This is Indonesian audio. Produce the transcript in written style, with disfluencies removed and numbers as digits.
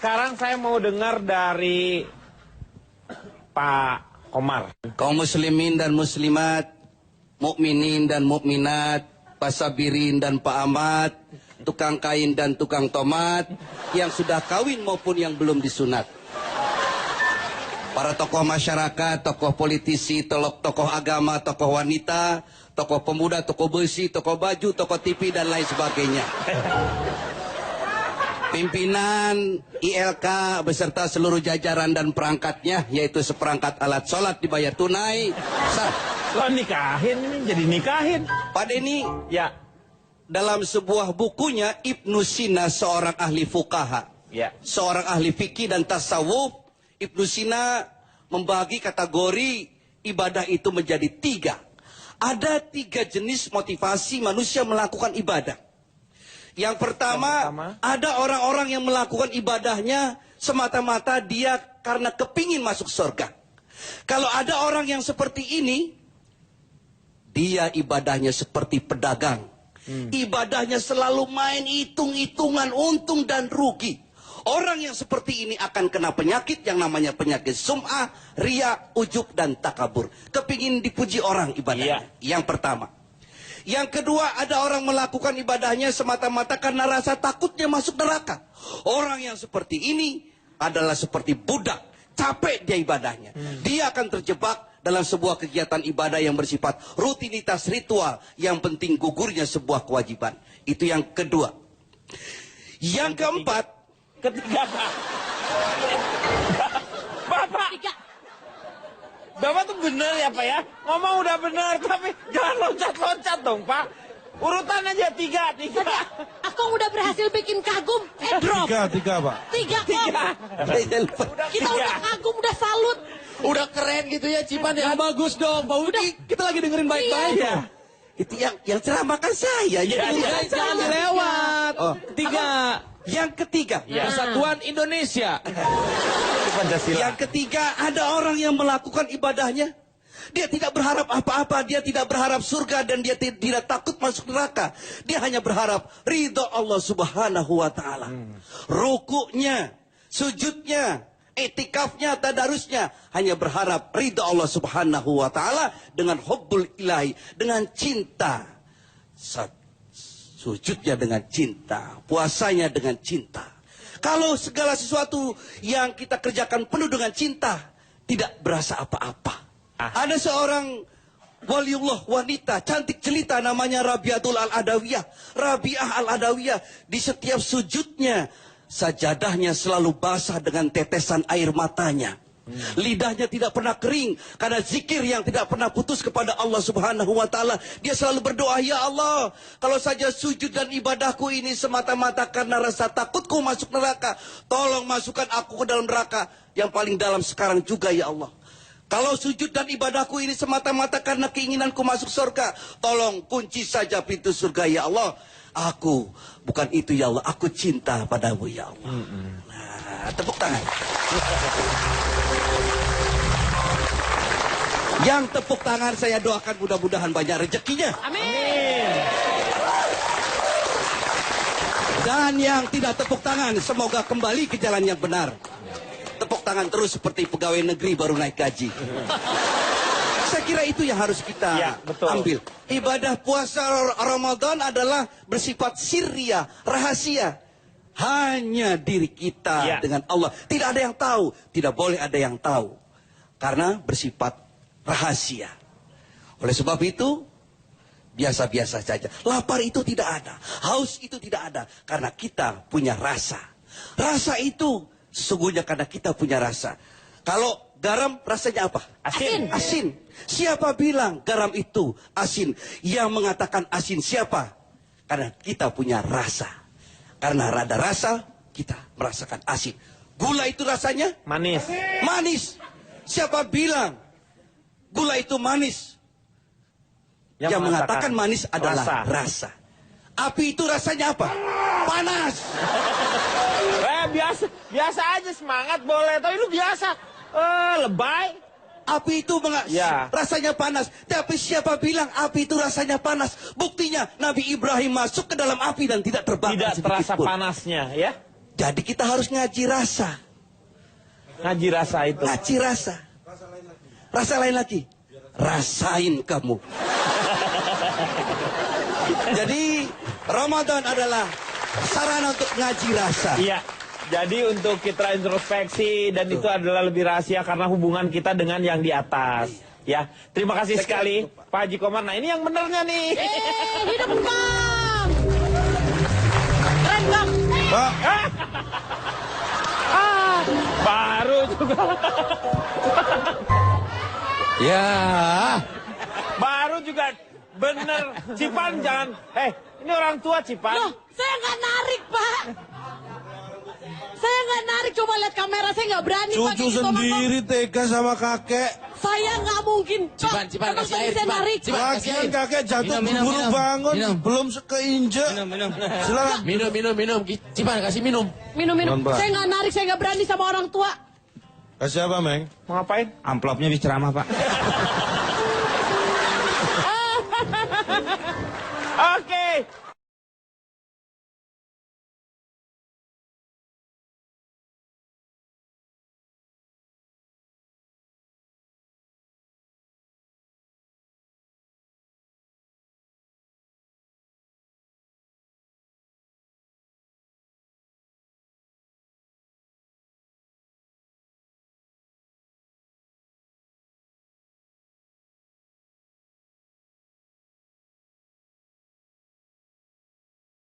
sekarang saya mau dengar dari Pak Komar. Kaum muslimin dan muslimat, mukminin dan mukminat, pasabirin dan Pak Ahmad, tukang kain dan tukang tomat, yang sudah kawin maupun yang belum disunat. Para tokoh masyarakat, tokoh politisi, tokoh agama, tokoh wanita, tokoh pemuda, tokoh besi, tokoh baju, tokoh TV, dan lain sebagainya. Pimpinan ILK beserta seluruh jajaran dan perangkatnya, yaitu seperangkat alat sholat dibayar tunai. Lo nikahin ini, jadi nikahin. Pak Denny, Ya. dalam sebuah bukunya Ibnu Sina, seorang ahli fuqaha, Ya. seorang ahli fikih dan tasawuf, Ibnu Sina membagi kategori ibadah itu menjadi 3. Ada 3 jenis motivasi manusia melakukan ibadah. Yang pertama, ada orang-orang yang melakukan ibadahnya semata-mata dia karena kepingin masuk surga. Kalau ada orang yang seperti ini, dia ibadahnya seperti pedagang. Ibadahnya selalu main hitung-hitungan untung dan rugi. Orang yang seperti ini akan kena penyakit yang namanya penyakit sum'ah, riya, ujub, dan takabur. Kepingin dipuji orang ibadahnya. Yang pertama. Yang kedua, ada orang melakukan ibadahnya semata-mata karena rasa takutnya masuk neraka. Orang yang seperti ini adalah seperti budak. Capek dia ibadahnya. Dia akan terjebak dalam sebuah kegiatan ibadah yang bersifat rutinitas ritual. Yang penting gugurnya sebuah kewajiban. Itu yang kedua. Yang keempat. Ketiga, Pak. Bapak. Bapak tuh bener ya, Pak ya? Ngomong udah bener, tapi jangan loncat-loncat dong, Pak. Urutan aja 3. Aku udah berhasil bikin kagum, drop. 3, Pak. 3 kok. Kita udah kagum, udah salut. Udah keren gitu ya, Cipan ya. Bagus dong, Pak Udi. Kita lagi dengerin baik-baik. Iya. Itu yang ceramahkan saya. Jangan dilewat. Oh. 3. Yang ketiga. Persatuan Indonesia. Pancasila. Yang ketiga, ada orang yang melakukan ibadahnya. Dia tidak berharap apa-apa. Dia tidak berharap surga dan dia tidak takut masuk neraka. Dia hanya berharap ridho Allah Subhanahu wa ta'ala. Rukuknya, sujudnya, etikafnya, tadarusnya hanya berharap ridho Allah Subhanahu wa ta'ala dengan hubbul ilahi, dengan cinta. Sujudnya dengan cinta, puasanya dengan cinta. Kalau segala sesuatu yang kita kerjakan penuh dengan cinta, tidak berasa apa-apa. Ada seorang waliullah wanita, cantik jelita, namanya Rabiatul Al-Adawiyah. Rabiah Al-Adawiyah, di setiap sujudnya, sajadahnya selalu basah dengan tetesan air matanya. Lidahnya tidak pernah kering karena zikir yang tidak pernah putus kepada Allah Subhanahu wa ta'ala. Dia selalu berdoa, ya Allah, kalau saja sujud dan ibadahku ini semata-mata karena rasa takutku masuk neraka, tolong masukkan aku ke dalam neraka yang paling dalam sekarang juga, ya Allah. Kalau sujud dan ibadahku ini semata-mata karena keinginanku masuk surga, tolong kunci saja pintu surga, ya Allah. Aku bukan itu, ya Allah, aku cinta padamu, ya Allah. Nah, tepuk tangan. Yang tepuk tangan saya doakan mudah-mudahan banyak rezekinya. Amin. Dan yang tidak tepuk tangan semoga kembali ke jalan yang benar. Tepuk tangan terus seperti pegawai negeri baru naik gaji. Saya kira itu yang harus kita ambil. Ibadah puasa Ramadan adalah bersifat sirria, rahasia. Hanya diri kita dengan Allah. Tidak ada yang tahu. Tidak boleh ada yang tahu. Karena bersifat rahasia. Oleh sebab itu, biasa-biasa saja. Lapar itu tidak ada. Haus itu tidak ada. Karena kita punya rasa. Rasa itu sesungguhnya karena kita punya rasa. Kalau garam rasanya apa? Asin. Asin. Siapa bilang garam itu asin? Yang mengatakan asin siapa? Karena kita punya rasa. Karena ada rasa, kita merasakan asin. Gula itu rasanya? Manis. Manis. Siapa bilang gula itu manis? Yang mengatakan manis adalah rasa. Api itu rasanya apa? Panas. Biasa aja, semangat boleh, tapi lu biasa lebay. Api itu rasanya panas. Tapi siapa bilang api itu rasanya panas? Buktinya Nabi Ibrahim masuk ke dalam api dan tidak terbakar Tidak terasa sedikitpun. panasnya, ya. Jadi kita harus ngaji rasa. Ngaji rasa itu. Ngaji rasa. Rasa lain lagi. Rasain kamu. Jadi Ramadan adalah sarana untuk ngaji rasa. Iya. Jadi untuk kita introspeksi dan itu adalah lebih rahasia karena hubungan kita dengan yang di atas. Ya, terima kasih sekali Pak Haji Komar. Nah ini yang benernya nih. Hidup Bang. Keren Bang. Pak. Baru juga. Ya. Baru juga bener. Cipan jangan. Ini orang tua Cipan. Loh, saya nggak narik Pak. Saya nggak narik, coba lihat kamera, saya nggak berani pakai Cucu gitu, Bang. sendiri tega sama kakek. Saya nggak mungkin. Cipan, Cipan, Emang kasih tadi air, saya Cipan. narik. Cipan. Lagian kakek jatuh Minum, minum, buru minum. bangun. Minum. Belum keinjek. Minum. Silakan. Minum. Cipan, kasih minum. Minum. Mohon, Pak. Saya nggak narik, saya nggak berani sama orang tua. Kasih apa, Meng? Mau ngapain? Amplopnya habis ceramah, Pak. Oke.